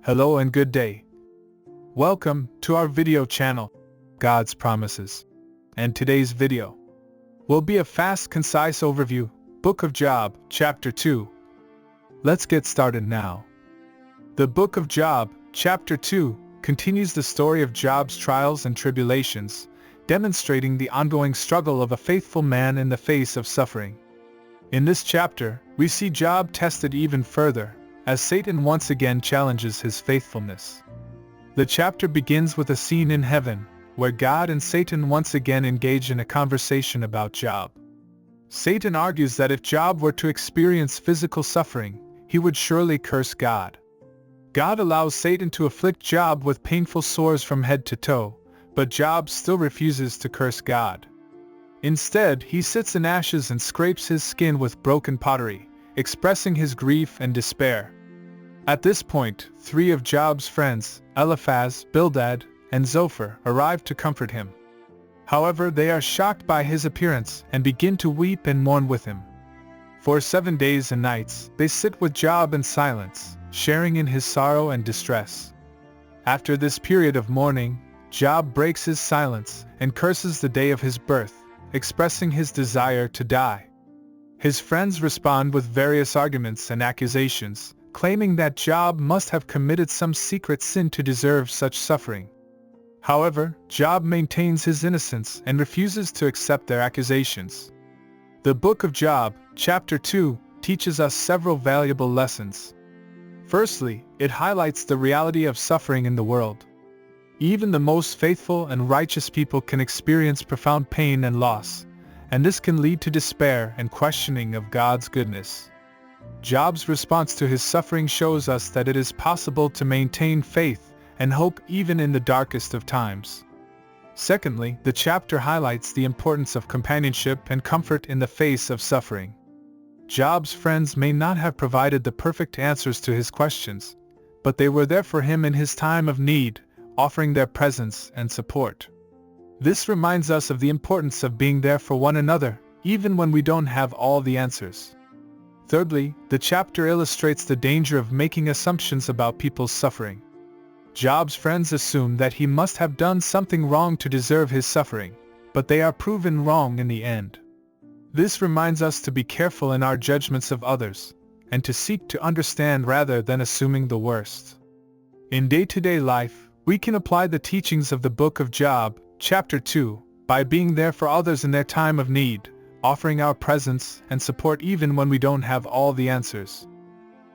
Hello and good day. Welcome to our video channel, God's Promises. And today's video will be a fast, concise overview, Book of Job, Chapter 2. Let's get started now. The Book of Job, Chapter 2, continues the story of Job's trials and tribulations, demonstrating the ongoing struggle of a faithful man in the face of suffering. In this chapter, we see Job tested even further, as Satan once again challenges his faithfulness. The chapter begins with a scene in heaven, where God and Satan once again engage in a conversation about Job. Satan argues that if Job were to experience physical suffering, he would surely curse God. God allows Satan to afflict Job with painful sores from head to toe, but Job still refuses to curse God. Instead, he sits in ashes and scrapes his skin with broken pottery, expressing his grief and despair. At this point, three of Job's friends, Eliphaz, Bildad, and Zophar, arrive to comfort him. However, they are shocked by his appearance and begin to weep and mourn with him. For 7 days and nights, they sit with Job in silence, sharing in his sorrow and distress. After this period of mourning, Job breaks his silence and curses the day of his birth, expressing his desire to die. His friends respond with various arguments and accusations, claiming that Job must have committed some secret sin to deserve such suffering. However, Job maintains his innocence and refuses to accept their accusations. The Book of Job, Chapter 2, teaches us several valuable lessons. Firstly, it highlights the reality of suffering in the world. Even the most faithful and righteous people can experience profound pain and loss, and this can lead to despair and questioning of God's goodness. Job's response to his suffering shows us that it is possible to maintain faith and hope even in the darkest of times. Secondly, the chapter highlights the importance of companionship and comfort in the face of suffering. Job's friends may not have provided the perfect answers to his questions, but they were there for him in his time of need, offering their presence and support. This reminds us of the importance of being there for one another, even when we don't have all the answers. Thirdly, the chapter illustrates the danger of making assumptions about people's suffering. Job's friends assume that he must have done something wrong to deserve his suffering, but they are proven wrong in the end. This reminds us to be careful in our judgments of others, and to seek to understand rather than assuming the worst. In day-to-day life, we can apply the teachings of the Book of Job, Chapter 2, by being there for others in their time of need, offering our presence and support even when we don't have all the answers.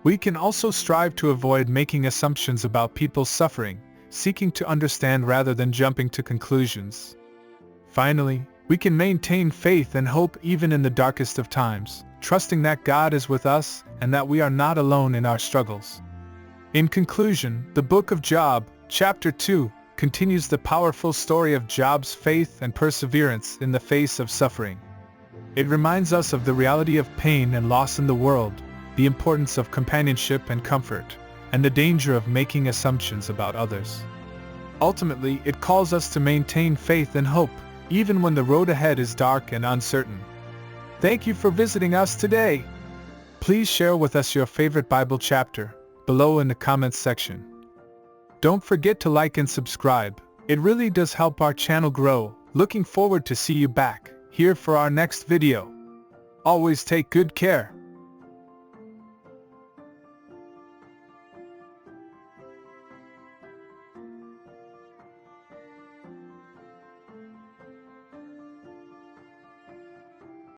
We can also strive to avoid making assumptions about people's suffering, seeking to understand rather than jumping to conclusions. Finally, we can maintain faith and hope even in the darkest of times, trusting that God is with us and that we are not alone in our struggles. In conclusion, the Book of Job, Chapter 2, continues the powerful story of Job's faith and perseverance in the face of suffering. It reminds us of the reality of pain and loss in the world, the importance of companionship and comfort, and the danger of making assumptions about others. Ultimately, it calls us to maintain faith and hope, even when the road ahead is dark and uncertain. Thank you for visiting us today. Please share with us your favorite Bible chapter below in the comments section. Don't forget to like and subscribe. It really does help our channel grow. Looking forward to see you back here for our next video. Always take good care.